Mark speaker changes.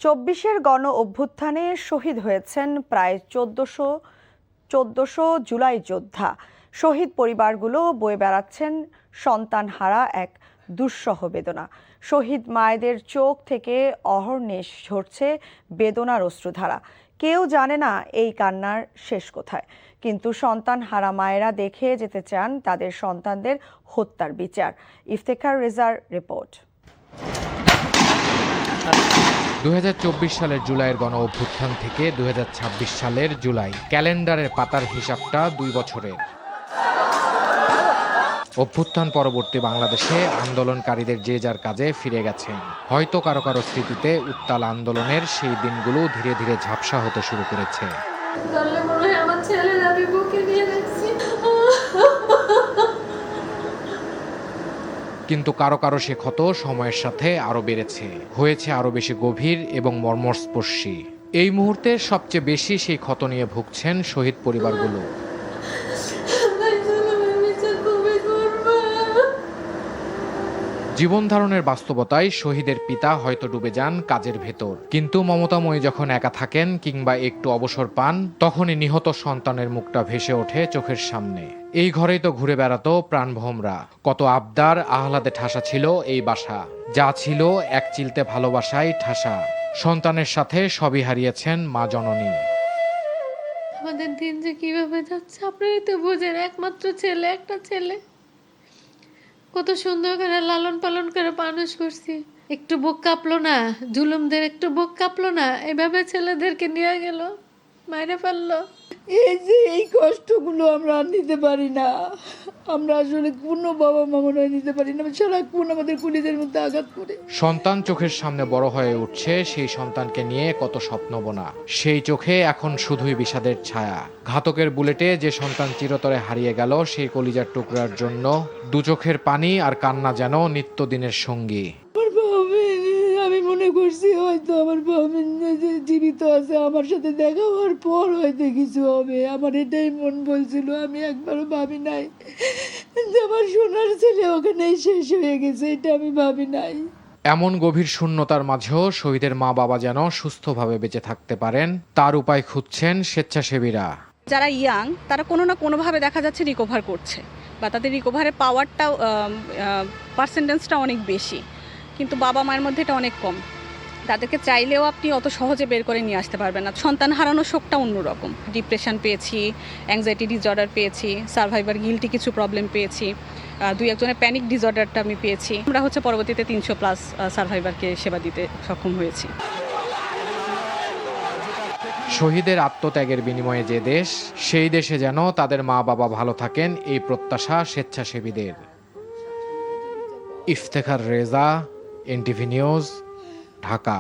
Speaker 1: চব্বিশের গণ অভ্যুত্থানে শহীদ হয়েছেন প্রায় চোদ্দশো জুলাই যোদ্ধা। শহীদ পরিবারগুলো বয়ে বেড়াচ্ছেন সন্তানহারা এক দুঃসহ বেদনা। শহীদ মায়েদের চোখ থেকে অহর্নিশ ঝরছে বেদনার অশ্রুধারা। কেউ জানে না এই কান্নার শেষ কোথায়, কিন্তু সন্তানহারা মায়েরা দেখে যেতে চান তাদের সন্তানদের হত্যার বিচার। ইফতেখার রেজার রিপোর্ট।
Speaker 2: 2024 সালের জুলাইয়ের গণ অভ্যুত্থান থেকে 2026 সালের জুলাই, ক্যালেন্ডারের পাতার হিসাবটা 2 বছরের। অভ্যুত্থান পরবর্তী বাংলাদেশে আন্দোলনকারীদের যে যার কাজে ফিরে গেছেন। হয়তো কারো কারো স্মৃতিতে উত্তাল আন্দোলনের সেই দিনগুলো ধীরে ধীরে ঝাপসা হতে শুরু করেছে। কিন্তু কারো কারো সে ক্ষত সময়ের সাথে আরো বেড়েছে, হয়েছে আরো বেশি গভীর এবং মর্মস্পর্শী। এই মুহূর্তে সবচেয়ে বেশি সেই ক্ষত নিয়ে ভুগছেন শহীদ পরিবারগুলো। জীবন ধারণের বাস্তবতায় শহীদের পিতা হয়তো ডুবে যান কাজের ভেতর, কিন্তু মমতাময়ী যখন একা থাকেন কিংবা একটু অবসর পান, তখনই নিহত সন্তানের মুখটা ভেসে ওঠে চোখের সামনে। এই ঘরেই তো ঘুরে বেড়াতো প্রাণভোমরা। কত আবদার আহ্লাদে ঠাসা ছিল এই বাসা, যা ছিল এক চিলতে ভালোবাসায় ঠাসা। সন্তানের সাথে সবই হারিয়েছেন মা জননী।
Speaker 3: আমাদের দিন যে কিভাবে যাচ্ছে আপনারাই তো বোঝেন। একমাত্র ছেলে, একটা ছেলে, কত সুন্দর করে লালন পালন করে মানুষ করছি। একটু বুক কাঁপলো না, জুলুমদের একটু বুক কাঁপলো না, এভাবে ছেলেদেরকে নিয়ে গেল, মাইরে ফেললো।
Speaker 4: এই যে এই কষ্টগুলো আমরা আর নিতে পারি না। আমরা আসলে কোনো বাবা মা মনে হয় নিতে পারি না। সারাক্ষণ আমাদের কুলিদের মধ্যে আঘাত করে।
Speaker 2: সন্তান চোখের সামনে বড় হয়ে উঠছে, সেই সন্তানকে নিয়ে কত স্বপ্ন বোনা। সেই চোখে এখন শুধুই বিষাদের ছায়া। ঘাতকের বুলেটে যে সন্তান চিরতরে হারিয়ে গেল, সেই কলিজার টুকরার জন্য দু চোখের পানি আর কান্না যেন নিত্যদিনের সঙ্গী।
Speaker 4: আমি মনে করছি হয়তো আমার বাবা জীবিত আছে, আমার সাথে দেখা হওয়ার পর হয়তো কিছু হবে। আমার এটাই মন বলছিল। আমি একবারও ভাবি নাই যে আমার সোনার ছেলে ওখানেই শেষ হয়ে গেছে, এটা আমি ভাবি নাই।
Speaker 2: এমন গভীর শূন্যতার মাঝেও শহীদের মা বাবা যেন সুস্থভাবে বেঁচে থাকতে পারেন, তার উপায় খুঁজছেন স্বেচ্ছাসেবীরা।
Speaker 5: যারা ইয়াং তারা কোনো না কোনোভাবে দেখা যাচ্ছে রিকভার করছে, বা তাদের রিকভারের পাওয়ারটাও পার্সেন্টেজটা অনেক বেশি, কিন্তু বাবা মায়ের মধ্যে এটা অনেক কম। তাদেরকে চাইলেও আপনি অত সহজে বের করে নিয়ে আসতে পারবেন না। সন্তান হারানোর শোকটা অন্যরকম। ডিপ্রেশন পেয়েছি, অ্যাংজাইটি ডিসঅর্ডার পেয়েছি, সার্ভাইভার গিল্টি কিছু প্রবলেম পেয়েছি, 2-1 প্যানিক ডিসঅর্ডারটা আমি পেয়েছি। আমরা পরবর্তীতে 300+ সার্ভাইভারকে সেবা দিতে সক্ষম হয়েছি।
Speaker 2: শহীদের আত্মত্যাগের বিনিময়ে যে দেশ, সেই দেশে যেন তাদের মা বাবা ভালো থাকেন, এই প্রত্যাশা স্বেচ্ছাসেবীদের। Iftekhar Reza, NTV news, Dhaka.